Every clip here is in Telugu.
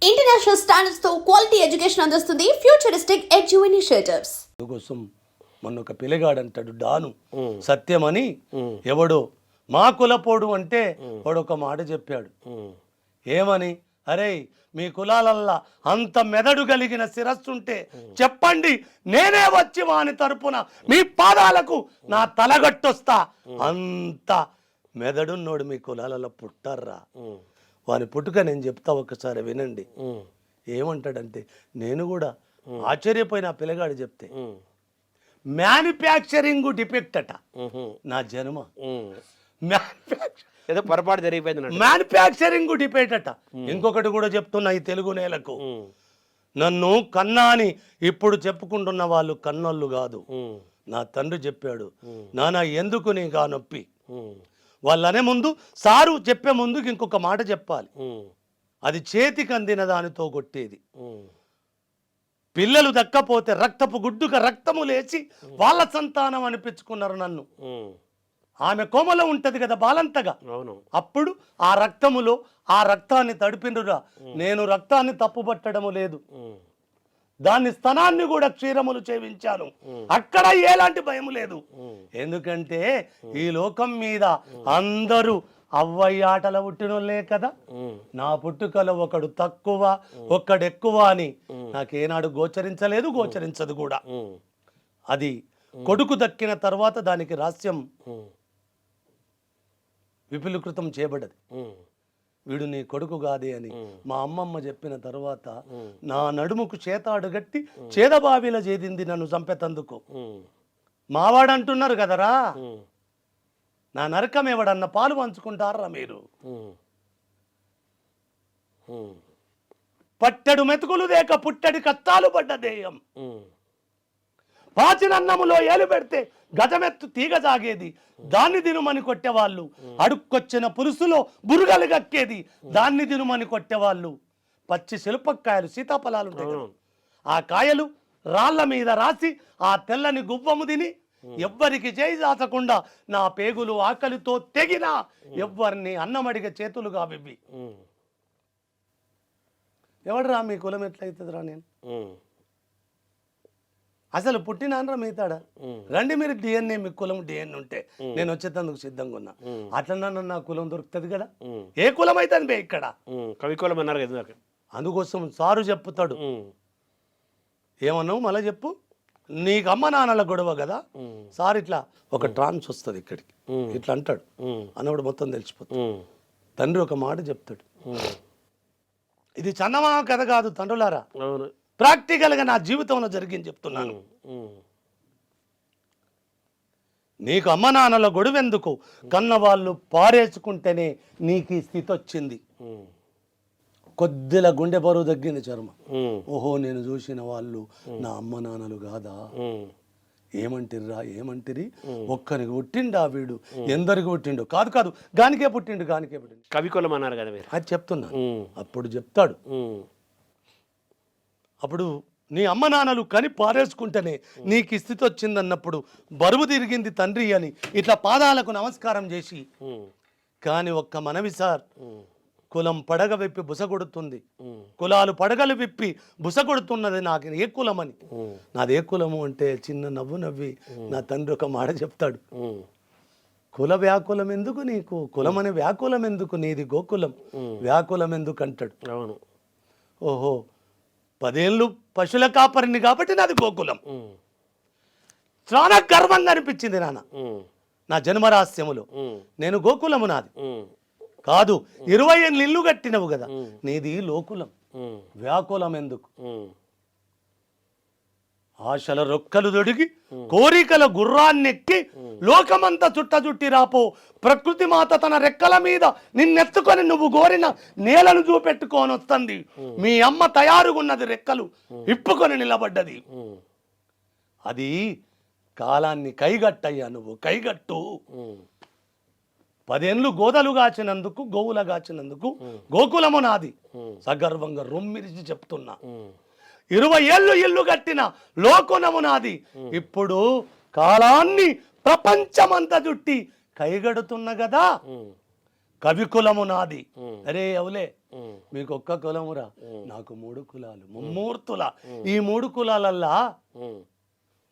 ఇంటర్నేషనల్ స్టాండర్డ్స్ తో క్వాలిటీ ఎడ్యుకేషన్ అందిస్తుంది ఫ్యూచరిస్టిక్ ఎడ్యు ఇనిషియేటివ్స్. కోసం మొన్న ఒక పిల్లగాడంటాడు డాను సత్యమని ఎవడో మా కులపోడు అంటే వాడు ఒక మాట చెప్పాడు. ఏమని? అరే మీ కులాలల్లా అంత మెదడు కలిగిన శిరస్సుంటే చెప్పండి, నేనే వచ్చి వాని తరపున మీ పాదాలకు నా తలగట్టొస్తా. అంత మెదడున్నోడు మీ కులాలలో పుట్టారా? వాని పుట్టుక నేను చెప్తా, ఒకసారి వినండి. ఏమంటాడంటే, నేను కూడా ఆశ్చర్యపోయిన పిల్లగాడు చెప్తే, మ్యానుఫ్యాక్చరింగ్ డిఫెక్ట్ అట నా జన్మ. ఏదో పొరపాటు జరిగిపోయింది. మ్యానుఫ్యాక్చరింగ్ డిఫెక్ట్ అట. ఇంకొకటి కూడా చెప్తున్నా ఈ తెలుగు నేలకు, నన్ను కన్నా అని ఇప్పుడు చెప్పుకుంటున్న వాళ్ళు కన్నోళ్ళు కాదు. నా తండ్రి చెప్పాడు, నాన్న ఎందుకు నీగా నొప్పి. వాళ్ళనే ముందు సారు చెప్పే ముందుకు ఇంకొక మాట చెప్పాలి. అది చేతికి అందిన దానితో కొట్టేది. పిల్లలు దక్కపోతే రక్తపు గుడ్డుక రక్తము లేచి వాళ్ళ సంతానం అనిపించుకున్నారు నన్ను. ఆమె కోమలో ఉంటది కదా బాలంతగా, అప్పుడు ఆ రక్తములో ఆ రక్తాన్ని తడిపినరా. నేను రక్తాన్ని తప్పుపట్టడము లేదు, దాన్ని స్తనాన్ని కూడా క్షీరములు చేయించాను. అక్కడ ఎలాంటి భయం లేదు. ఎందుకంటే ఈ లోకం మీద అందరూ అవ్వయ్య ఆటల పుట్టినోళ్ళే కదా. నా పుట్టుకలో ఒకడు తక్కువ ఒక్కడు ఎక్కువ అని నాకేనాడు గోచరించలేదు, గోచరించదు కూడా. అది కొడుకు దక్కిన తర్వాత దానికి రహస్యం విపులీకృతం చేయబడ్డది. వీడు నీ కొడుకు కాదే అని మా అమ్మమ్మ చెప్పిన తర్వాత నా నడుముకు చేతాడు గట్టి చేదబావిలో చేదింది నన్ను చంపేతందుకు. మావాడంటున్నారు కదరా, నా నరకం ఎవడన్న పాలు పంచుకుంటారా మీరు? పట్టెడు మెతుకులు దేక పుట్టడి కత్తాలు పడ్డ దేయం. పాచినన్నములో ఏలు పెడితే గజమెత్తు తీగ సాగేది, దాన్ని తినుమని కొట్టేవాళ్ళు. అడుక్కొచ్చిన పురుసులో బురుగలు గక్కేది, దాన్ని తినుమని కొట్టేవాళ్ళు. పచ్చి శిల్పకాయలు సీతాఫలాలు ఉంటాయి, ఆ కాయలు రాళ్ల మీద రాసి ఆ తెల్లని గువ్వము తిని ఎవ్వరికి చేయి దాచకుండా నా పేగులు ఆకలితో తెగినా ఎవ్వరిని అన్నమడిగ చేతులుగా బిబ్బి. ఎవడరా మీ కులం ఎట్లయితుందిరా? నేను అసలు పుట్టినానరా మిగతాడా? రండి మీరు డిఎన్ఏ, మీ కులం డిఎన్ఏ ఉంటే నేను వచ్చేటందుకు సిద్ధంగా ఉన్నా. అట్లన్నా నా కులం దొరుకుతుంది కదా. ఏ కులం అయితే బే ఇక్కడ కవి కులం అన్నారు కదా. అందుకోసం సారు చెప్తాడు, ఏమన్నావు మళ్ళీ చెప్పు. నీకు అమ్మ నాన్నల గొడవ కదా సార్, ఇట్లా ఒక ట్రాన్స్ వస్తుంది ఇక్కడికి, ఇట్లా అంటాడు. అన్నవాడు మొత్తం తెలిసిపోతాడు. తండ్రి ఒక మాట చెప్తాడు, ఇది చందమామ కథ కాదు తండ్రులారా, ప్రాక్టికల్గా నా జీవితంలో జరిగింది చెప్తున్నాను. నీకు అమ్మ నాన్నల గొడవెందుకు, కన్నవాళ్ళు పారేసుకుంటేనే నీకు ఈ స్థితి వచ్చింది. కొద్దిలా గుండె బరువు తగ్గింది చర్మ. ఓహో నేను చూసిన వాళ్ళు నా అమ్మ నాన్నలు కాదా? ఏమంటిర్రా ఏమంటిరి? ఒక్కరికి పుట్టిండా వీడు, ఎందరికి పుట్టిండు? కాదు కాదు, గానికే పుట్టిండు, గానికే పుట్టిండు. కవి కులం అన్నారు కదా, అది చెప్తున్నా. అప్పుడు చెప్తాడు, అప్పుడు నీ అమ్మ నాన్నలు కని పారేసుకుంటేనే నీకు ఈ స్థితి వచ్చిందన్నప్పుడు బరువు తిరిగింది తండ్రి అని ఇట్లా పాదాలకు నమస్కారం చేసి, కానీ ఒక్క మనవి సార్, కులం పడగ విప్పి బుసగొడుతుంది, కులాలు పడగలు విప్పి బుసగొడుతున్నది నాకు ఏ కులమని. నాది ఏ కులము అంటే చిన్న నవ్వు నవ్వి నా తండ్రి ఒక మాట చెప్తాడు, కుల వ్యాకులం ఎందుకు నీకు, కులమని వ్యాకులం ఎందుకు, నీది గోకులం వ్యాకులం ఎందుకు అంటాడు. ఓహో 10 ఏళ్ళు పశువుల కాపరిని కాబట్టి నాది గోకులం. చాలా గర్వంగా అనిపించింది నాన్న నా జన్మరహస్యములో. నేను గోకులము నాది కాదు, 20 ఏళ్ళు ఇల్లు కట్టినవు కదా, నీది లోకులం వ్యాకులం ఎందుకు. ఆశల రొక్కలు దొడిగి కోరికల గుర్రాన్నెక్కి లోకమంతా చుట్టి రాపో, ప్రకృతి మాత తన రెక్కల మీద నిన్నెత్తుకొని నువ్వు గోరిన నేలను చూపెట్టుకొని వస్తుంది. మీ అమ్మ తయారుగున్నది రెక్కలు ఇప్పుకొని నిలబడ్డది, అది కాలాన్ని కైగట్టయ్యా నువ్వు కైగట్టు. 10 ఏళ్ళు గోదలు గాచినందుకు గోవుల గాచినందుకు గోకులము నాది సగర్వంగా రొమ్మిరిచి చెప్తున్నా. 20 ఏళ్ళు ఇల్లు కట్టిన లోకునము నాది, ఇప్పుడు కాలాన్ని ప్రపంచమంతా చుట్టి కైగడుతున్న కదా, కవికులము నాది. అరే అవులే ఉమ్. మీకు ఒక్క కులమురా, నాకు 3 కులాలు, ముమ్మూర్తుల. ఈ 3 కులాలల్లా ఉమ్.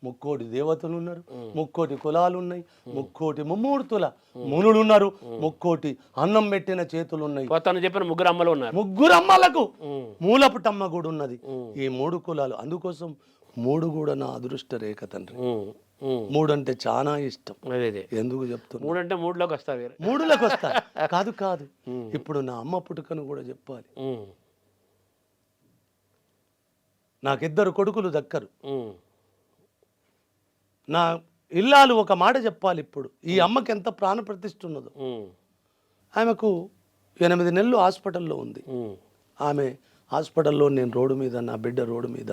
3 దేవతలు ఉన్నారు, 3 కులాలు ఉన్నాయి, 3 ముమ్మూర్తుల మునులు ఉన్నారు, 3 అన్నం పెట్టిన చేతులు ఉన్నాయి, పోతాను చెప్పిన 3 అమ్మలు ఉన్నారు. 3 అమ్మలకు ఉమ్. మూలపుటమ్మ కూడా ఉన్నది. ఈ 3 కులాలు, అందుకోసం 3 కూడా నా అదృష్ట రేఖ తండ్రి. ఉమ్. ఉమ్. 3 అంటే చాలా ఇష్టం. అదే ఎందుకు చెప్తున్నా, 3 అంటే 3లోకి వస్తారు వేరే. 3లకు వస్తా. కాదు ఇప్పుడు నా అమ్మ పుట్టుకను కూడా చెప్పాలి. ఉమ్. నాకిద్దరు కొడుకులు దక్కరు. ఉమ్. నా ఇల్లాలు ఒక మాట చెప్పాలి. ఇప్పుడు ఈ అమ్మకి ఎంత ప్రాణ ప్రతిష్ఠ ఉన్నదో. ఉమ్. ఆమెకు 8 నెలలు హాస్పిటల్లో ఉంది. ఉమ్. ఆమె హాస్పిటల్లో, నేను రోడ్డు మీద, నా బిడ్డ రోడ్డు మీద,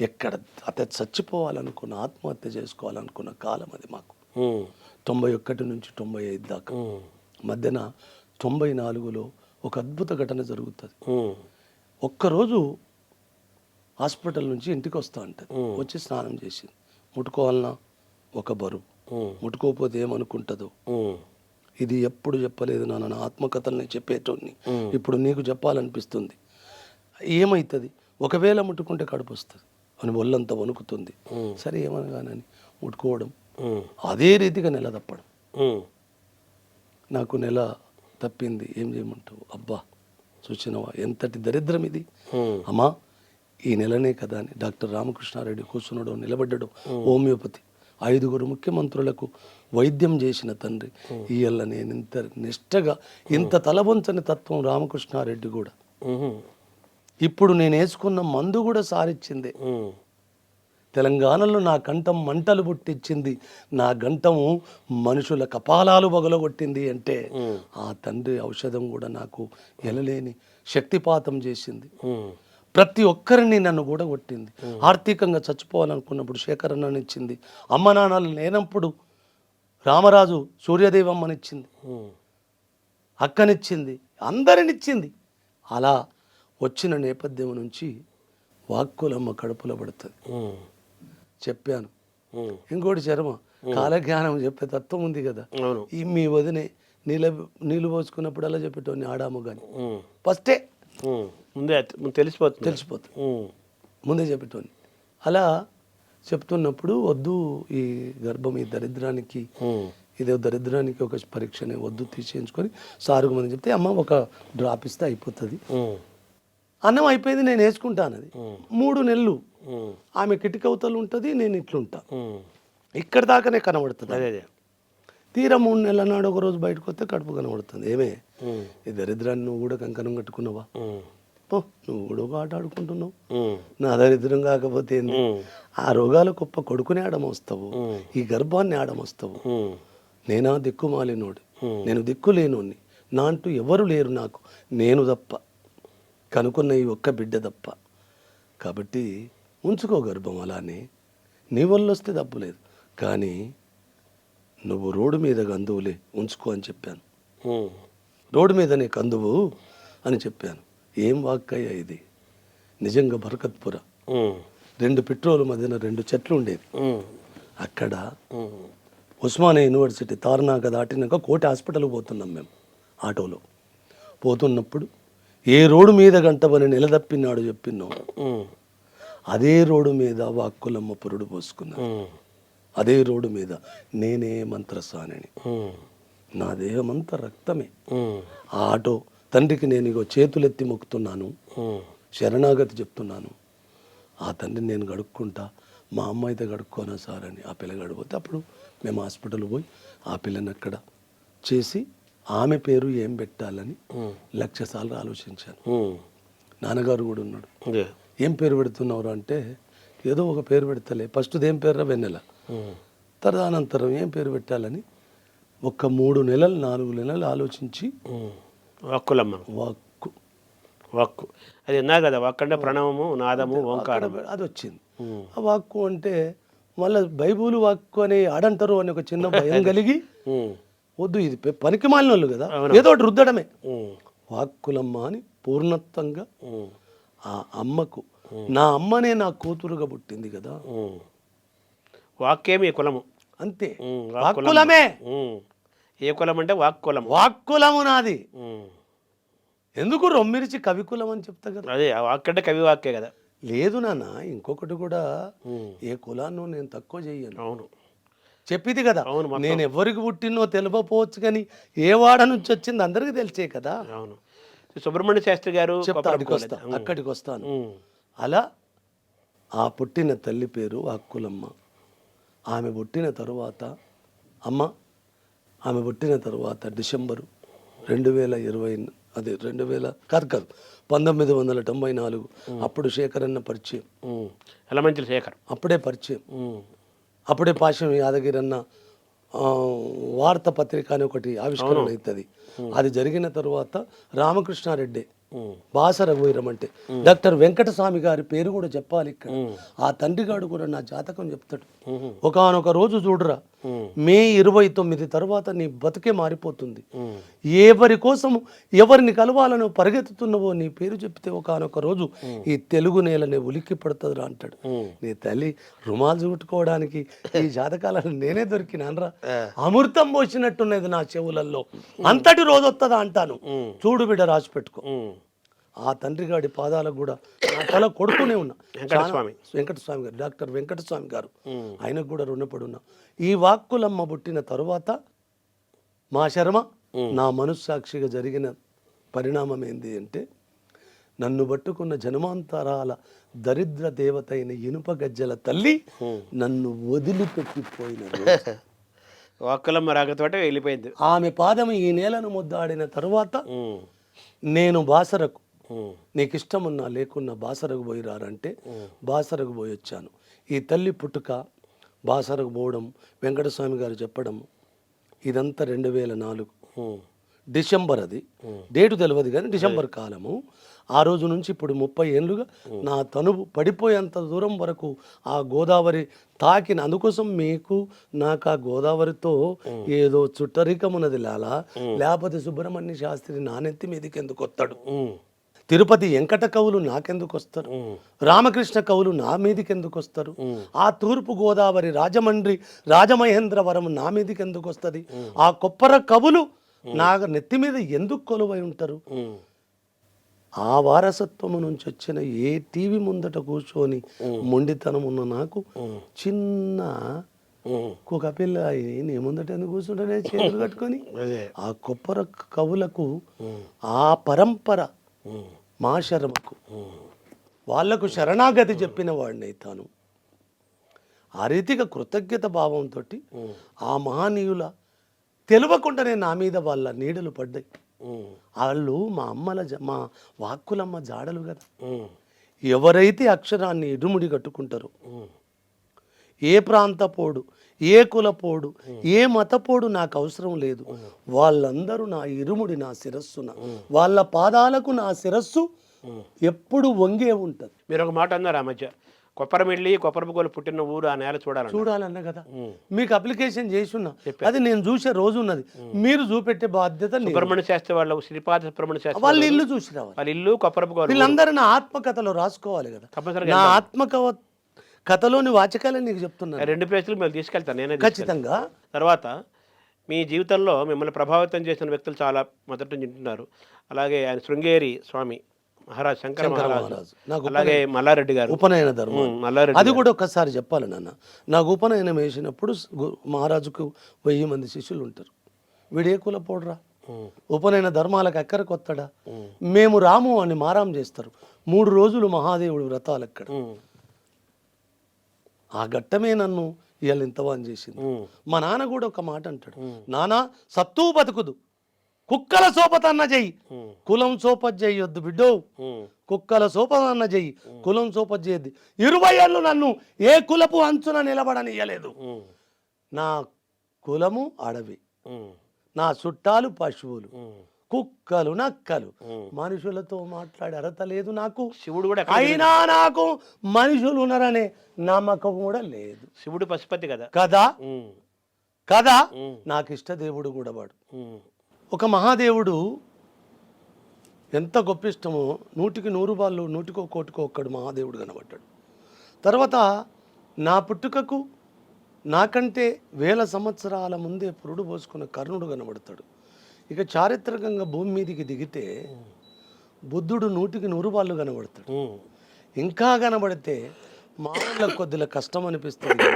ఎక్కడ అతను చచ్చిపోవాలనుకున్న, ఆత్మహత్య చేసుకోవాలనుకున్న కాలం అది మాకు. ఉమ్. 91 నుంచి 95 దాకా. ఉమ్. మధ్యన 94లో ఒక అద్భుత ఘటన జరుగుతుంది. ఉమ్. ఒక్కరోజు హాస్పిటల్ నుంచి ఇంటికి వస్తా ఉంటుంది. వచ్చి స్నానం చేసింది. ముట్టుకోవాలన్నా ఒక బరువు, ముట్టుకోకపోతే ఏమనుకుంటుందో. ఇది ఎప్పుడు చెప్పలేదు నాన్న, నా ఆత్మకథల్ని చెప్పేటోడిని. ఇప్పుడు నీకు చెప్పాలనిపిస్తుంది. ఏమవుతుంది, ఒకవేళ ముట్టుకుంటే కడుపు వస్తుంది అని ఒళ్ళంతా వణుకుతుంది. సరే ఏమనగానని ముట్టుకోవడం, అదే రీతిగా నెల తప్పడం. నాకు నెల తప్పింది, ఏం చేయమంటావు? అబ్బా చూసినవా ఎంతటి దరిద్రం ఇది. అమ్మా ఈ నెలనే కదా అని డాక్టర్ రామకృష్ణారెడ్డి కూర్చున్నాడు, నిలబడ్డాడు. హోమియోపతి 5 ముఖ్యమంత్రులకు వైద్యం చేసిన తండ్రి. ఇయ్యల్ల నేను ఇంత నిష్టగా, ఇంత తలవంచని తత్వం రామకృష్ణారెడ్డి కూడా. ఇప్పుడు నేను వేసుకున్న మందు కూడా సారిచ్చిందే. తెలంగాణలో నా కంఠం మంటలు పుట్టించింది, నా గంటము మనుషుల కపాలాలు బగలగొట్టింది అంటే ఆ తండ్రి ఔషధం కూడా నాకు ఎనలేని శక్తిపాతం చేసింది. ప్రతి ఒక్కరిని నన్ను కూడా కొట్టింది. ఆర్థికంగా చచ్చిపోవాలనుకున్నప్పుడు శేఖరన్నని ఇచ్చింది. అమ్మ నాన్నలు లేనప్పుడు రామరాజు సూర్యదేవమ్మనిచ్చింది, అక్కనిచ్చింది, అందరినిచ్చింది. అలా వచ్చిన నేపథ్యం నుంచి వాక్కులమ్మ కడుపులో పడుతుంది. చెప్పాను. ఇంకోటి చర్మ కాలజ్ఞానం చెప్పే తత్వం ఉంది కదా. ఈ మీ వదినే నీళ్ళు పోసుకున్నప్పుడు అలా చెప్పేటోని ఆడాము కానీ ఫస్టే ముందే తెలిసిపోతుంది. ముందే చెప్పేటోని. అలా చెప్తున్నప్పుడు వద్దు ఈ గర్భం, ఈ దరిద్రానికి, ఇదే దరిద్రానికి ఒక పరీక్షనే, వద్దు తీసేయించుకొని సారుకు మంది చెప్తే అమ్మ ఒక డ్రాప్ ఇస్తే అయిపోతుంది. అన్నం అయిపోయింది, నేను వేసుకుంటాను. అది 3 నెలలు ఆమె కిటికవతలు ఉంటుంది, నేను ఇట్లుంటా. ఇక్కడ దాకానే కనబడుతుంది. అదే తీరా 3 నెలల నాడు ఒక రోజు బయటకు వస్తే కడుపు కనబడుతుంది. ఏమే ఈ దరిద్రాన్ని నువ్వు కూడా కంకణం కట్టుకున్నావా? నువ్వు కూడా ఒక ఆట ఆడుకుంటున్నావు. నా దరిద్రం కాకపోతే ఏంది? ఆ రోగాల గొప్ప కొడుకునే ఆడమొస్తావు, ఈ గర్భాన్ని ఆడమొస్తావు. నేనా దిక్కుమాలినోడు, నేను దిక్కు లేనోడిని, నా అంటూ ఎవరు లేరు నాకు, నేను తప్ప, కనుక్కున్న ఈ ఒక్క బిడ్డ తప్ప. కాబట్టి ఉంచుకో గర్భం అలానే, నీ వల్ల వస్తే తప్పులేదు, కానీ నువ్వు రోడ్డు మీద కందువులే ఉంచుకో అని చెప్పాను. రోడ్డు మీదనే కందువు అని చెప్పాను. ఏం వాక్కయ్యా ఇది, నిజంగా బరకత్పుర. 2 పెట్రోల్ మధ్యన 2 చెట్లు ఉండేది. అక్కడ ఉస్మానియా యూనివర్సిటీ తార్నాక దాటినాక కోటి హాస్పిటల్కి పోతున్నాం మేము ఆటోలో. పోతున్నప్పుడు ఏ రోడ్డు మీద గంటమని నిలదప్పినాడు చెప్పినాం, అదే రోడ్డు మీద వాక్కులమ్మ పురుడు పోసుకున్నా. అదే రోడ్డు మీద నేనే మంత్రసానిని, నా దేహమంతా రక్తమే. ఆ ఆటో తండ్రికి నేను ఇగో చేతులెత్తి మొక్కుతున్నాను, శరణాగతి చెప్తున్నాను. ఆ తండ్రిని నేను గడుక్కుంటా, మా అమ్మ అయితే గడుక్కోనా సార్ అని ఆ పిల్ల గడిపోతే అప్పుడు మేము హాస్పిటల్ పోయి ఆ పిల్లని అక్కడ చేసి ఆమె పేరు ఏం పెట్టాలని 1,00,000 సార్లు ఆలోచించాను. నాన్నగారు కూడా ఉన్నాడు. ఏం పేరు పెడుతున్నావు అంటే, ఏదో ఒక పేరు పెడతలే, ఫస్ట్ ఏం పేరు వెన్నెల, తదనంతరం ఏం పేరు పెట్టాలని ఒక 3 నెలలు 4 నెలలు ఆలోచించి వాక్కులమ్మ వాక్కు అది ఉన్నా కదా. వాక్కు అంటే ప్రణవము, నాదము, ఓంకారం, అది వచ్చింది. ఆ వాక్కు అంటే మళ్ళీ బైబుల్ వాక్కు అని ఆడంటారు అని ఒక చిన్న భయం కలిగి, వద్దు ఇది పనికి మాలిన వాళ్ళు కదా, ఏదో ఒకటి రుద్దడమే. వాక్కులమ్మ అని పూర్ణత్వంగా ఆ అమ్మకు, నా అమ్మనే నా కూతురుగా పుట్టింది కదా, వాక్కే మీ కులము అంతే, వాక్కులమే. ఏ కులం అంటే వాక్కులం. వాక్కులము నాది. ఎందుకు రొమ్మిరిచి కవికులం అని చెప్తా కదా. అదే ఆ వాక్ అంటే కవి వాక్కే కదా. లేదు నాన్న, ఇంకొకటి కూడా, ఏ కులాన్ని నేను తక్కువ చెయ్యను. అవును చెప్పింది కదా, అవును, మొత్తం. నేను ఎవరికి పుట్టినో తెలియకపోవచ్చు కానీ ఏ వాడ నుంచి వచ్చింది అందరికి తెలిసే కదా. అవును. సుబ్రహ్మణ్య శాస్త్రి గారు చెప్తా, అక్కడికి వస్తాను. అలా ఆ పుట్టిన తల్లి పేరు వాక్కులమ్మ. ఆమె పుట్టిన తరువాత ఆమె పుట్టిన తరువాత డిసెంబరు 2020, అదే 1994 అప్పుడు శేఖరన్న పరిచయం. ఎలమంచిలి శేఖర్ అప్పుడే పరిచయం. అప్పుడే పాశం యాదగిరన్న వార్తాపత్రిక అని ఒకటి ఆవిష్కరణ అవుతుంది. అది జరిగిన తరువాత రామకృష్ణారెడ్డి బాసర పోయిరం అంటే డాక్టర్ వెంకటస్వామి గారి పేరు కూడా చెప్పాలి ఇక్కడ. ఆ తండ్రిగాడు కూడా నా జాతకం చెప్తాడు. ఒకానొక రోజు చూడరా, మే 29 తర్వాత నీ బతుకే మారిపోతుంది. ఎవరి కోసం ఎవరిని కలవాలను పరిగెత్తుతున్నవో నీ పేరు చెప్తే ఒకానొక రోజు ఈ తెలుగు నేలనే ఉలిక్కి పడుతుందిరా అంటాడు. నీ తల్లి రుమాలు చుట్టుకోవడానికి ఈ జాతకాలను నేనే దొరికినానరా. అమృతం పోసినట్టున్నది నా చెవులల్లో. అంతటి రోజు వస్తుందా అంటాను. చూడు బిడ్డ, రాసి పెట్టుకో. ఆ తండ్రిగాడి పాదాలకు కూడా నా తల కొడుతూనే ఉన్నా. వెంకటస్వామి గారు, డాక్టర్ వెంకటస్వామి గారు, ఆయనకు కూడా రుణపడి ఉన్నా. ఈ వాక్కులమ్మ పుట్టిన తరువాత మా శర్మ, నా మనస్సాక్షిగా జరిగిన పరిణామం ఏంది అంటే, నన్ను పట్టుకున్న జన్మాంతరాల దరిద్ర దేవత అయిన ఇనుప గజ్జల తల్లి నన్ను వదిలిపెట్టిపోయిన రోజు. వాక్కులమ్మ రాకతోటే వెళ్ళిపోయింది. ఆమె పాదం ఈ నేలను ముద్దాడిన తరువాత నేను బాసరకు, నీకు ఇష్టమున్నా లేకున్నా బాసరకు పోయి రారంటే బాసరకు పోయి వచ్చాను. ఈ తల్లి పుట్టుక, బాసరకు పోవడం, వెంకటస్వామి గారు చెప్పడం, ఇదంతా 2004 డిసెంబర్. అది డేటు తెలియదు కానీ డిసెంబర్ కాలము. ఆ రోజు నుంచి ఇప్పుడు 30 ఏళ్ళుగా నా తనువు పడిపోయేంత దూరం వరకు ఆ గోదావరి తాకిన. అందుకోసం మీకు నాకు ఆ గోదావరితో ఏదో చుట్టరికమున్నది లాలా, లేకపోతే సుబ్రహ్మణ్య శాస్త్రి నానెత్తి మీదకి ఎందుకు వస్తాడు, తిరుపతి వెంకట కవులు నాకెందుకు వస్తారు, రామకృష్ణ కవులు నా మీదకి ఎందుకు వస్తారు, ఆ తూర్పు గోదావరి రాజమండ్రి రాజమహేంద్రవరం నా మీదకి ఎందుకు వస్తుంది, ఆ కొప్పర కవులు నా నెత్తి మీద ఎందుకు కొలువై ఉంటారు. ఆ వారసత్వము నుంచి వచ్చిన ఏ టీవీ ముందట కూర్చొని మొండితనం ఉన్న నాకు చిన్న ఒక పిల్ల నీ ముందట ఎందుకు కూర్చుంటే చేతులు కట్టుకొని, ఆ కొప్పర కవులకు ఆ పరంపర మా శర్మకు వాళ్లకు శరణాగతి చెప్పిన వాడిని తాను. ఆ రీతిగా కృతజ్ఞత భావంతో ఆ మహనీయుల తెలియకుండానే నా మీద వాళ్ళ నీడలు పడ్డాయి. వాళ్ళు మా వాక్కులమ్మ జాడలు కదా. ఎవరైతే అక్షరాన్ని ఇడుముడి కట్టుకుంటారో, ఏ ప్రాంతపోడు, ఏ కులపోడు, ఏ మతపోడు నాకు అవసరం లేదు. వాళ్ళందరూ నా ఇరుముడి, నా శిరస్సున, వాళ్ళ పాదాలకు నా శిరస్సు ఎప్పుడు వంగే ఉంటుంది. మీరు ఒక మాట అన్నారు ఆ మధ్య, కొప్పరమిల్లి కొప్పరపుకోలు పుట్టిన ఊరు, ఆ నేల చూడాలన్న కదా. మీకు అప్లికేషన్ చేసి ఉన్నా, అది నేను చూసే రోజు ఉన్నది. మీరు చూపెట్టే బాధ్యత. సుబ్రహ్మణ్య శాస్త్రి వాళ్ళు, శ్రీపాద సుబ్రహ్మణ్య శాస్త్రి వాళ్ళ ఇల్లు చూసి రావాలి. వాళ్ళ ఇల్లు కొప్పరపుకోలు. వీళ్ళందరూ నా ఆత్మకథలో రాసుకోవాలి కదా. నా కథలోని వాచకాలని నీకు చెప్తున్నాను. 2 ప్లేసులు మేము తీసుకెళ్తాను నేనే ఖచ్చితంగా. తర్వాత మీ జీవితంలో మిమ్మల్ని ప్రభావితం చేసిన వ్యక్తులు చాలా మొదటి నుంచి ఉంటున్నారు. అలాగే ఆయన శృంగేరి స్వామి మహారాజ్, శంకర మహారాజ్, అలాగే మల్లారెడ్డి గారు ఉపనయన ధర్మం. మల్లారెడ్డి అది కూడా ఒకసారి చెప్పాలి నాన్న. నాకు ఉపనయనం వేసినప్పుడు మహారాజుకు 1000 మంది శిష్యులు ఉంటారు. వీడే కుల పోడరా, ఉపనయన ధర్మాలకు ఎక్కడికి వస్తాడా, మేము రాము అని మారాం చేస్తారు. 3 రోజులు మహాదేవుడు వ్రతాలు ఎక్కడ. ఆ ఘట్టమే నన్ను ఇవాళ ఇంతవాన్ చేసింది. మా నాన్న కూడా ఒక మాట అంటాడు, నానా సత్తూ బతుకుదు, కుక్కల సోపతన్న చెయ్యి, కులం సోపత్ చెయ్యొద్దు బిడ్డో, కుక్కల సోపతన్న చెయ్యి, కులం సోపత్ చేయొద్దు. 20 ఏళ్ళు నన్ను ఏ కులపు అంచున నిలబడనియ్యలేదు. నా కులము అడవి, నా చుట్టాలు పశువులు, కుక్కలు నక్కలు, మనుషులతో మాట్లాడే అర్హత లేదు నాకు. శివుడు కూడా అయినా నాకు మనుషులు ఉన్నారనే నమ్మకం కూడా లేదు. శివుడు పశుపతి కదా కదా. నాకు ఇష్ట దేవుడు కూడా వాడు. ఒక మహాదేవుడు ఎంత గొప్ప ఇష్టమో, 100కి 100 వాళ్ళు, 100కో 1 కోటికో ఒక్కడు మహాదేవుడు కనబడ్డాడు. తర్వాత నా పుట్టుకకు నాకంటే 1000 సంవత్సరాల ముందే పురుడు పోసుకున్న కర్ణుడు కనబడతాడు. ఇక చారిత్రకంగా భూమి మీదికి దిగితే బుద్ధుడు 100కి 100 వాళ్ళు కనబడతాడు. ఇంకా కనబడితే మానవుల కొద్దిగా కష్టం అనిపిస్తుంది.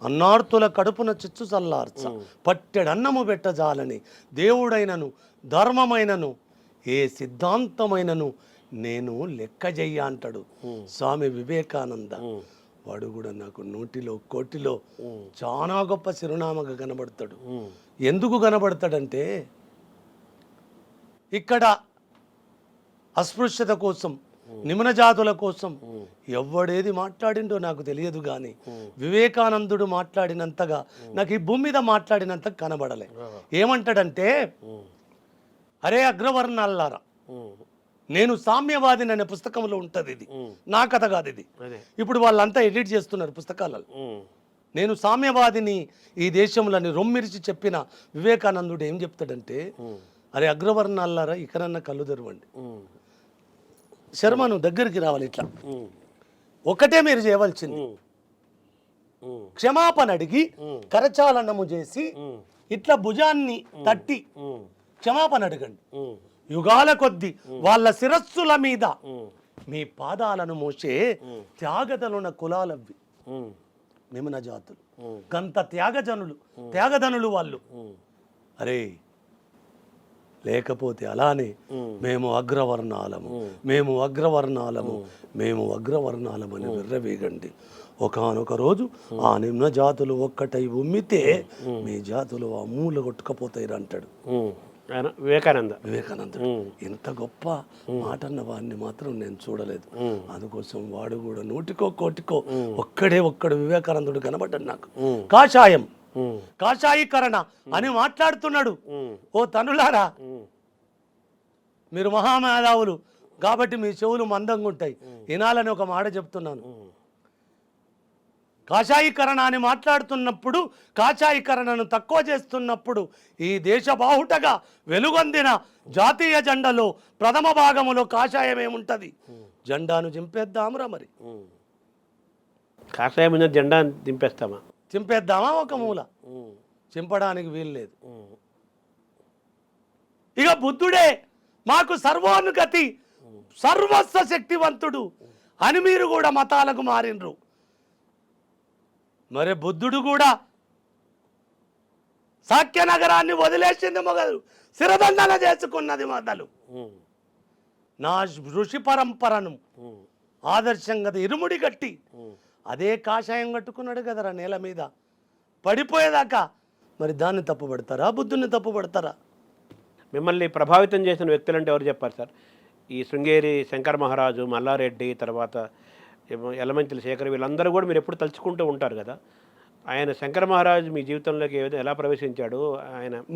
అన్నార్తుల కడుపున చిచ్చు చల్లార్చ పట్టెడన్నము పెట్టజాలని దేవుడైనను ధర్మమైనను ఏ సిద్ధాంతమైనను నేను లెక్క చెయ్య అంటాడు స్వామి వివేకానంద. వాడు కూడా నాకు 100లో 1 చాలా గొప్ప చిరునామాగా కనబడతాడు. ఎందుకు కనబడతాడంటే ఇక్కడ అస్పృశ్యత కోసం, నిమ్న జాతుల కోసం ఎవడేది మాట్లాడిండో నాకు తెలియదు, కానీ వివేకానందుడు మాట్లాడినంతగా నాకు ఈ భూమి మీద మాట్లాడినంత కనబడలే. ఏమంటాడంటే, అరే అగ్రవర్ణాలారా, నేను సామ్యవాదిని అనే పుస్తకంలో ఉంటుంది. ఇది నా కథ కాదు, ఇది ఇప్పుడు వాళ్ళంతా ఎడిట్ చేస్తున్నారు పుస్తకాలలో. నేను సామ్యవాదిని ఈ దేశంలోని రొమ్మిరిచి చెప్పిన వివేకానందుడు ఏం చెప్తాడంటే, అరే అగ్రవర్ణాలారా ఇకనన్నా కళ్ళు తెరవండి. శర్మను దగ్గరికి రావాలి. ఇట్లా ఒకటే మీరు చేయవలసింది, క్షమాపణ అడిగి కరచాలనము చేసి ఇట్లా భుజాన్ని తట్టి క్షమాపణ అడగండి. యుగాల కొద్ది వాళ్ళ శిరస్సుల మీద మీ పాదాలను మోసే త్యాగదనుల కులాలవి నిమ్న జాతులు, గంత త్యాగధనులు వాళ్ళు. అరే లేకపోతే అలానే మేము అగ్రవర్ణాలము అని విర్రవీగండి. ఒకానొక రోజు ఆ నిమ్న జాతులు ఒక్కటై ఉమ్మితే మీ జాతులు ఆ మూల కొట్టుకపోతాయి అంటాడు వివేకానందుడు. ఇంత గొప్ప మాట అన్న వాడిని మాత్రం నేను చూడలేదు. అందుకోసం వాడు కూడా 100కో 1 ఒక్కడు వివేకానందుడు కనబడ్డాడు నాకు. కాషాయీకరణ అని మాట్లాడుతున్నాడు. ఓ తనులారా, మీరు మహామేధావులు కాబట్టి మీ చెవులు మందంగా ఉంటాయి, వినాలని ఒక మాట చెప్తున్నాను. కాషాయీకరణ అని మాట్లాడుతున్నప్పుడు, కాషాయీకరణను తక్కువ చేస్తున్నప్పుడు ఈ దేశ బాహుటగా వెలుగొందిన జాతీయ జెండాలో ప్రథమ భాగములో కాషాయం ఏముంటది? జెండాను చింపేద్దామురా. మరి కాషాయం జెండా చింపేద్దామా? ఒక మూల చింపడానికి వీలు లేదు. ఇక బుద్ధుడే మాకు సర్వోన్నతి, సర్వస్వ శక్తివంతుడు అని మీరు కూడా మతాలకు మారినరు. మరి బుద్ధుడు కూడా సాక్య నగరాన్ని వదిలేసింది మొదలు, శిరదండన చేసుకున్నది మొదలు. నా ఋషి పరంపరను ఆదర్శంగా ఇరుముడి కట్టి అదే కాషాయం కట్టుకున్నాడు కదరా నేల మీద పడిపోయేదాకా. మరి దాన్ని తప్పుపడతారా, బుద్ధుని తప్పుపడతారా? మిమ్మల్ని ప్రభావితం చేసిన వ్యక్తులు అంటే ఎవరు చెప్పారు సార్? ఈ శృంగేరి శంకర మహారాజు, మల్లారెడ్డి, తర్వాత యలమంచిలి శేఖర్, వీళ్ళందరూ కూడా మీరు ఎప్పుడు తలుచుకుంటూ ఉంటారు కదా. ఆయన శంకర మహారాజు మీ జీవితంలోకి ఎలా ప్రవేశించాడు?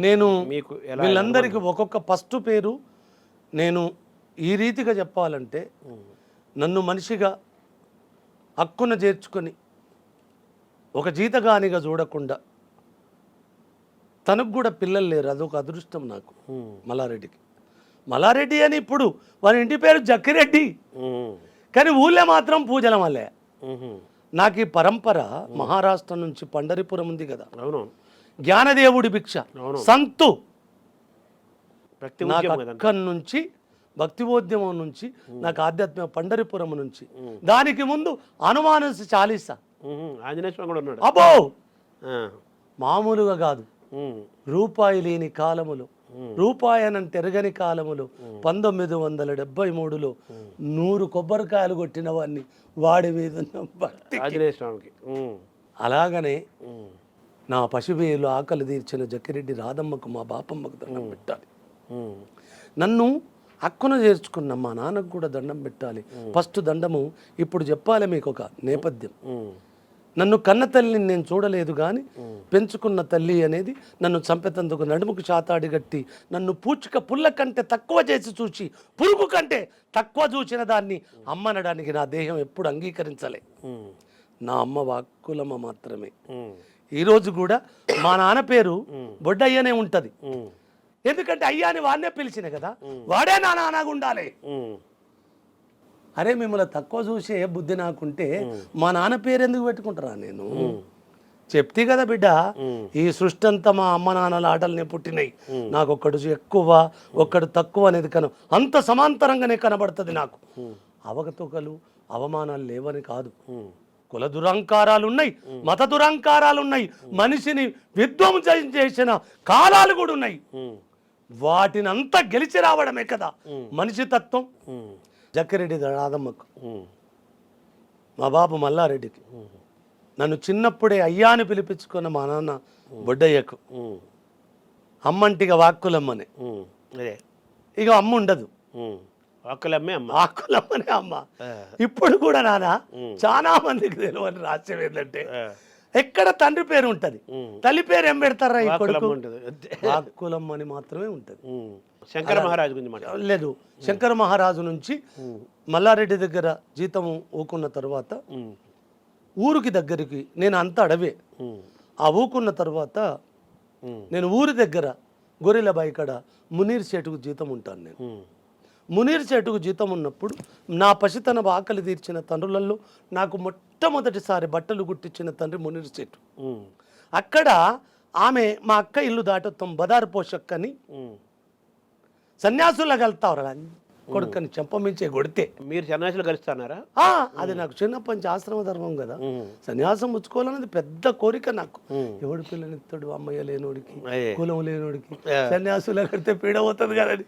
నేను మీకు వీళ్ళందరికీ ఒక్కొక్క ఫస్ట్ పేరు నేను ఈ రీతిగా చెప్పాలంటే, నన్ను మనిషిగా హక్కున చేర్చుకొని ఒక జీతగానిగా చూడకుండా, తనకు కూడా పిల్లలు లేరు, అదొక అదృష్టం నాకు. మల్లారెడ్డి అని ఇప్పుడు వారి ఇంటి పేరు జక్కిరెడ్డి, కానీ ఊళ్ళో మాత్రం పూజల మల్లె. నాకు ఈ పరంపర మహారాష్ట్ర నుంచి పండరిపురం ఉంది కదా, జ్ఞానదేవుడి భిక్ష సంతు, నాకు అక్కడి నుంచి భక్తివోద్యమం నుంచి, నాకు ఆధ్యాత్మిక పండరిపురం నుంచి. దానికి ముందు హనుమాన్ చాలీసా, అబ్బో మామూలుగా కాదు. రూపాయి లేని కాలములో, రూపాయనంత ఎరగని కాలములో 1973లో 100 కొబ్బరికాయలు కొట్టిన వాడిని వాడి మీద అలాగనే నా పశువేలు ఆకలి తీర్చిన జక్కిరెడ్డి రాధమ్మకు, మా బాపమ్మకు దండం పెట్టాలి. నన్ను హక్కున చేర్చుకున్న మా నాన్నకు కూడా దండం పెట్టాలి. ఫస్ట్ దండము ఇప్పుడు చెప్పాలి మీకు ఒక నేపథ్యం. నన్ను కన్న తల్లిని నేను చూడలేదు, కానీ పెంచుకున్న తల్లి అనేది నన్ను చంపేతందుకు నడుముకు చాతాడి గట్టి నన్ను పూచిక పుల్ల కంటే తక్కువ చేసి చూచి, పురుగు కంటే తక్కువ చూసిన దాన్ని అమ్మనడానికి నా దేహం ఎప్పుడు అంగీకరించలే. నా అమ్మ వాక్కులమ్మ మాత్రమే. ఈరోజు కూడా మా నాన్న పేరు బొడ్డయ్యనే ఉంటది, ఎందుకంటే అయ్యాని వాడినే పిలిచిన కదా, వాడే నా నాన్నగా ఉండాలి. అరే మిమ్మల్ని తక్కువ చూసే బుద్ధి నాకుంటే మా నాన్న పేరు ఎందుకు పెట్టుకుంటారా? నేను చెప్తే కదా బిడ్డ, ఈ సృష్టి అంతా మా అమ్మ నాన్నల ఆటలనే పుట్టినాయి. నాకు ఒక్కడు ఎక్కువ ఒక్కడు తక్కువ అనేది అంత సమాంతరంగానే కనబడుతుంది నాకు. అవకతవకలు అవమానాలు లేవని కాదు, కుల దురహంకారాలు ఉన్నాయి, మత దురహంకారాలు ఉన్నాయి, మనిషిని విధ్వంసం చేసిన కాలాలు కూడా ఉన్నాయి. వాటిని అంతా గెలిచి రావడమే కదా మనిషి తత్వం. జక్కిరెడ్డి రాధమ్మకు, మా బాబు మల్లారెడ్డికి, నన్ను చిన్నప్పుడే అయ్యా అని పిలిపించుకున్న మా నాన్న బొడ్డయ్యకు, అమ్మంటిగా వాక్కులమ్మనే. ఇక అమ్మ ఉండదు, వాక్కులమ్మనే అమ్మ. ఇప్పుడు కూడా నాన్న చాలా మందికి తెలియని రహస్యం ఏంటంటే, ఎక్కడ తండ్రి పేరు ఉంటది, తల్లి పేరు ఏం పెడతారా? ఈ కొడుకు వాక్కులమ్మ అని మాత్రమే ఉంటది. శంకర మహారాజు గురించి లేదు, శంకర మహారాజు నుంచి మల్లారెడ్డి దగ్గర జీతం ఊకున్న తర్వాత ఊరికి దగ్గరికి, నేను అంత అడవే. ఆ ఊకున్న తర్వాత నేను ఊరి దగ్గర గొర్రెలబాయి కాడ మునీర్ సేటుకు జీతం ఉంటాను. నేను మునీర్ సేటుకు జీతం ఉన్నప్పుడు నా పసితన ఆకలి తీర్చిన తండ్రులలో నాకు మొట్టమొదటిసారి బట్టలు గుట్టించిన తండ్రి మునీర్ సేటు. అక్కడ ఆమె మా అక్క ఇల్లు దాటొత్తాం బదారు పోషక్ అని సన్యాసులా కలుతారు కొడుకని చెంపమించే కొడితే. మీరు సన్యాసులు కలుస్తున్నారా? అది నాకు చిన్నప్పటి నుంచి ఆశ్రమ ధర్మం కదా, సన్యాసం పుచ్చుకోవాలన్నది పెద్ద కోరిక నాకు. ఎవడు పిల్లనిస్తాడు అమ్మయ్య లేనోడికి, కులం లేనోడికి సన్యాసులా కడితే పీడ అవుతుంది కదని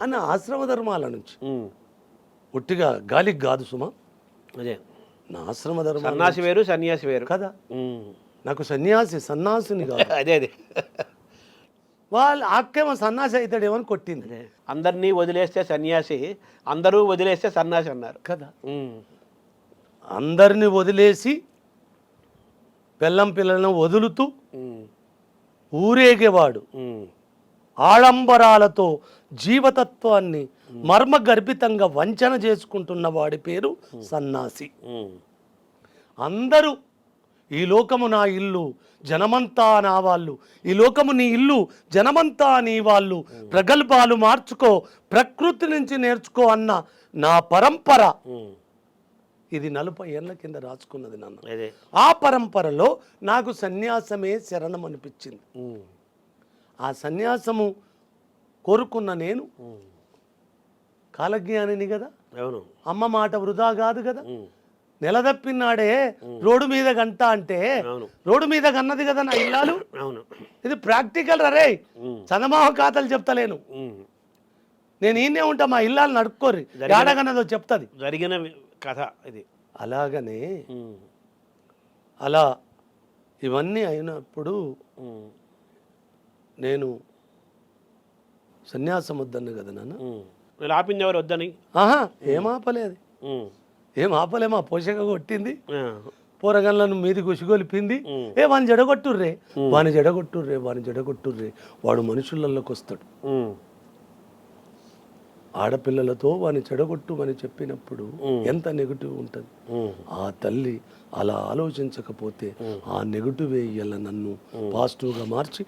అన్న ఆశ్రమ ధర్మాల నుంచి. ఒట్టిగా గాలికి కాదు సుమా, అదే నా ఆశ్రమ ధర్మం. సన్యాసి వేరు సన్యాసి వేరు కదా, నాకు సన్యాసిని కాదు. అదే అదే వాళ్ళు ఆకేమో సన్యాసి అవుతాడేమని కొట్టింది. అందరినీ వదిలేస్తే సన్యాసి, అందరూ వదిలేస్తే సన్యాసి అన్నారు కదా. అందరిని వదిలేసి పిల్లలను వదులుతూ ఊరేగేవాడు, ఆడంబరాలతో జీవతత్వాన్ని మర్మగర్భితంగా వంచన చేసుకుంటున్న వాడి పేరు సన్యాసి. అందరూ ఈ లోకము నా ఇల్లు, జనమంతా నా వాళ్ళు, ఈ లోకము నీ ఇల్లు, జనమంతా నీ వాళ్ళు, ప్రగల్భాలు మార్చుకో, ప్రకృతి నుంచి నేర్చుకో అన్న నా పరంపర ఇది 40 ఏళ్ల కింద రాసుకున్నది నాన్న. ఆ పరంపరలో నాకు సన్యాసమే శరణం అనిపించింది. ఆ సన్యాసము కోరుకున్న నేను కాలజ్ఞానిని కదా, అమ్మ మాట వృధా కాదు కదా. నెలదప్పినాడే రోడ్డు మీద గంట అంటే రోడ్డు మీద కన్నది కదా నా ఇల్లాలు. ఇది ప్రాక్టికల్ రే, చందమామ ఖాతాలు చెప్తలేను నేను. ఈయనే ఉంటా, మా ఇల్లాలు నడుపుకోర్రి, ఏడగన్నదో చెప్తుంది జరిగిన కథ ఇది. అలాగనే అలా ఇవన్నీ అయినప్పుడు నేను సన్యాసం వద్దను కదా నాన్న. ఆపింది ఎవరు వద్దని? ఏం ఆపలేదు, ఏం ఆపలే. మా పోషక కొట్టింది, పోరగన్లను మీది గుసిగొలిపింది. వాని జడగొట్టుర్రే, వాని జడగొట్టుర్రే. వాడు మనుషులలోకి వస్తాడు. ఆడపిల్లలతో వాని చెడగొట్టుమని చెప్పినప్పుడు ఎంత నెగిటివ్ ఉంటుంది. ఆ తల్లి అలా ఆలోచించకపోతే ఆ నెగిటివ్ ఇయ్యాల నన్ను పాజిటివ్గా మార్చి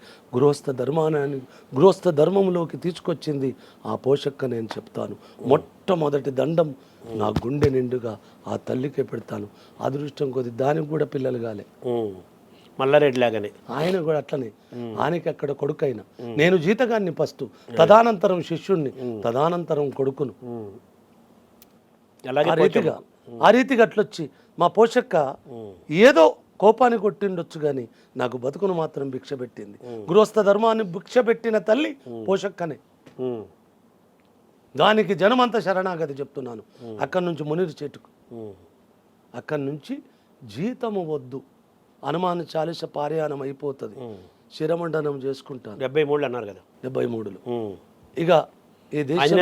గృహస్థ ధర్మంలోకి తీసుకొచ్చింది ఆ పోషక్క. నేను చెప్తాను, మొట్టమొదటి దండం నా గుండె నిండుగా ఆ తల్లికే పెడతాను. అదృష్టం కొద్ది దానికి కూడా పిల్లలు కాలే, మల్లారెడ్డి లాగానే ఆయన కూడా అట్లనే. ఆయనకి అక్కడ కొడుకైన నేను జీతగాన్ని ఫస్ట్, తదానంతరం శిష్యుణ్ణి, తదానంతరం కొడుకును. ఆ రీతిగా అట్లొచ్చి మా పోషక్క ఏదో కోపాన్ని కొట్టిండొచ్చు కానీ నాకు బతుకును మాత్రం భిక్ష పెట్టింది. గృహస్థ ధర్మాన్ని భిక్ష పెట్టిన తల్లి పోషక్కనే. దానికి జనమంతా శరణాగతి చెప్తున్నాను. అక్కడి నుంచి మునీర్ చెట్టుకు, అక్కడి నుంచి జీతము వద్దు, హనుమాన్ చాలీస పారాయణం అయిపోతుంది, శిరమండనం చేసుకుంటాను. 73 అన్నారు కదా, 73లో ఇక ఈ దేశం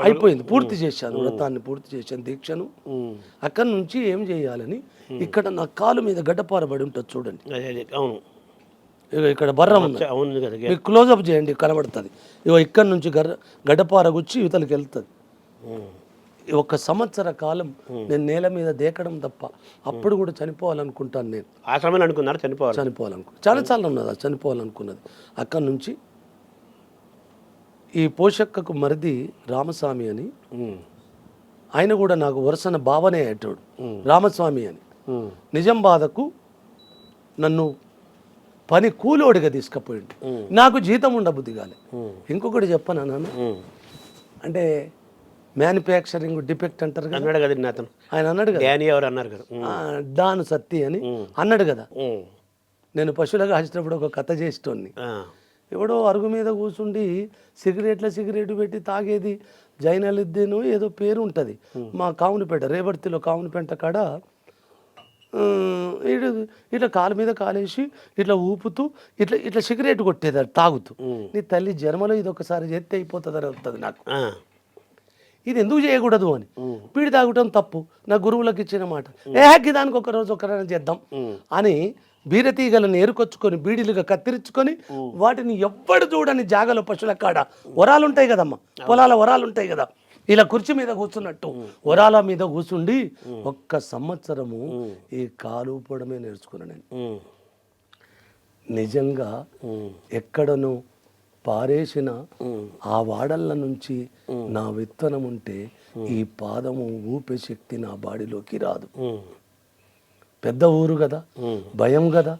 అయిపోయింది, పూర్తి చేశాను, వ్రతాన్ని పూర్తి చేశాను, దీక్షను. అక్కడి నుంచి ఏం చేయాలని, ఇక్కడ నా కాలు మీద గడ్డపారబడి ఉంటుంది చూడండి, ఇక్కడ బర్రం ఉంది, క్లోజప్ చేయండి కనబడుతుంది. ఇగో ఇక్కడ నుంచి గడ్డపార గుచ్చి ఇవతలకి వెళ్తుంది. 1 సంవత్సర కాలం నేను నేల మీద దేకడం తప్ప, అప్పుడు కూడా చనిపోవాలనుకుంటాను. నేను ఆశ్రమం అనుకున్నారు, చాలా ఉన్నది చనిపోవాలనుకున్నది. అక్కడి నుంచి ఈ పోషక్కకు మరిది రామస్వామి అని, ఆయన కూడా నాకు వరుసన భావనే అయ్యేటోడు, రామస్వామి అని. నిజామాబాద్కు నన్ను పని కూలోడిగా తీసుకుపోయిండు. నాకు జీతం ఉండబుద్ధి కాలే. ఇంకొకటి చెప్పనా నాన్న, అంటే మ్యానుఫ్యాక్చరింగ్ డిఫెక్ట్ అంటారు కదా, అన్నాడు కదా అతను, ఆయన అన్నాడు కదా, డానీ ఎవరు అన్నారు కదా, డాను సత్తి అని అన్నాడు కదా. నేను పశువులుగా కాసినప్పుడు ఒక కథ చేసేటోన్ని. ఎవడో అరుగు మీద కూర్చుండి సిగరెట్ పెట్టి తాగేది జైనలిద్దీను ఏదో పేరు ఉంటుంది మా కావునిపేట, రేవర్తిలో కావునిపేట కాడ. ఇట్లా కాలు మీద కాలేసి ఇట్లా ఊపుతూ ఇట్లా సిగరెట్ కొట్టేది అది తాగుతూ. నీ తల్లి జన్మలో ఇది ఒకసారి చేస్తే అయిపోతుందని వస్తుంది నాకు. ఇది ఎందుకు చేయకూడదు అని, బీడి తాగటం తప్పు, నా గురువులకు ఇచ్చిన మాట, దానికి ఒక రోజు ఒకరైనా చేద్దాం అని బీరతీగలను ఏరుకొచ్చుకొని బీడీలుగా కత్తిరించుకొని వాటిని ఎవ్వడు చూడని జాగలో పశువుల కాడ వరాలు ఉంటాయి కదమ్మా, పొలాల వరాలు ఉంటాయి కదా, ఇలా కుర్చీ మీద కూర్చున్నట్టు వరాల మీద కూర్చుండి 1 సంవత్సరము ఈ కాలు ఊపడమే నేర్చుకున్నా నేను. నిజంగా ఎక్కడనో పారేసిన ఆ వాడళ్ళ నుంచి నా విత్తనం ఉంటే ఈ పాదము ఊపే శక్తి నా బాడీలోకి రాదు. పెద్ద ఊరు కదా, భయం కదా,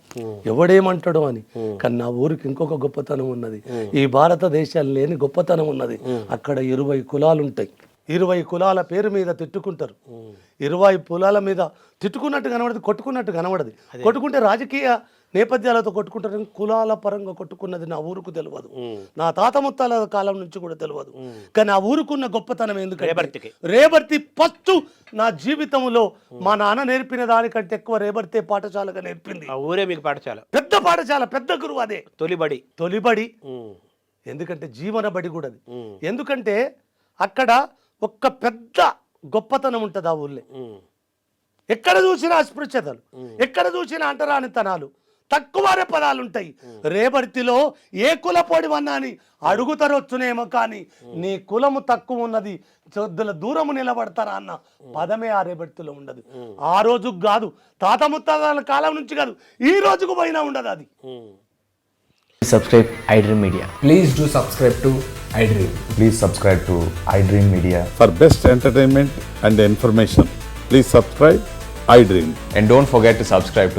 ఎవడేమంటాడో అని. కానీ నా ఊరికి ఇంకొక గొప్పతనం ఉన్నది, ఈ భారతదేశాలు లేని గొప్పతనం ఉన్నది. అక్కడ 20 కులాలు ఉంటాయి. 20 కులాల పేరు మీద తిట్టుకుంటారు. 20 కులాల మీద తిట్టుకున్నట్టు కనబడదు, కొట్టుకున్నట్టు కనబడదు. కొట్టుకుంటే రాజకీయ నేపథ్యాలతో కొట్టుకుంటారు, కులాల పరంగా కొట్టుకున్నది నా ఊరుకు తెలియదు, నా తాత ముత్తాల కాలం నుంచి కూడా తెలియదు. కానీ ఆ ఊరుకున్న గొప్పతనం ఎందుకంటే రేబర్తి ఫస్ట్ నా జీవితంలో మా నాన్న నేర్పిన దానికంటే ఎక్కువ రేబర్తే పాఠశాలగా నేర్పింది. ఆ ఊరే మీకు పాఠశాల, పెద్ద పాఠశాల, పెద్ద గురువు అదే తొలిబడి. ఎందుకంటే జీవన బడి కూడా అది. ఎందుకంటే అక్కడ ఒక్క పెద్ద గొప్పతనం ఉంటుంది ఆ ఊళ్ళో. ఎక్కడ చూసినా అస్పృశ్యతలు, ఎక్కడ చూసినా అంటరానితనాలు, తక్కువరే పదాలు ఉంటాయి. రేబర్తిలో ఏ కులపోడి వన్నాని అడుగుతారొచ్చునేమో కానీ నీ కులము తక్కువ ఉన్నది చొద్దుల దూరము నిలబడతారా అన్న పదమే ఆ రేబర్తిలో ఉండదు. ఆ రోజుకు కాదు, తాత ముత్తాతల కాలం నుంచి కాదు, ఈ రోజుకు పోయినా ఉండదు అది. Subscribe iDream Media. Please do subscribe to iDream. Please subscribe to iDream Media. For best entertainment and information, please subscribe iDream. And don't forget to subscribe to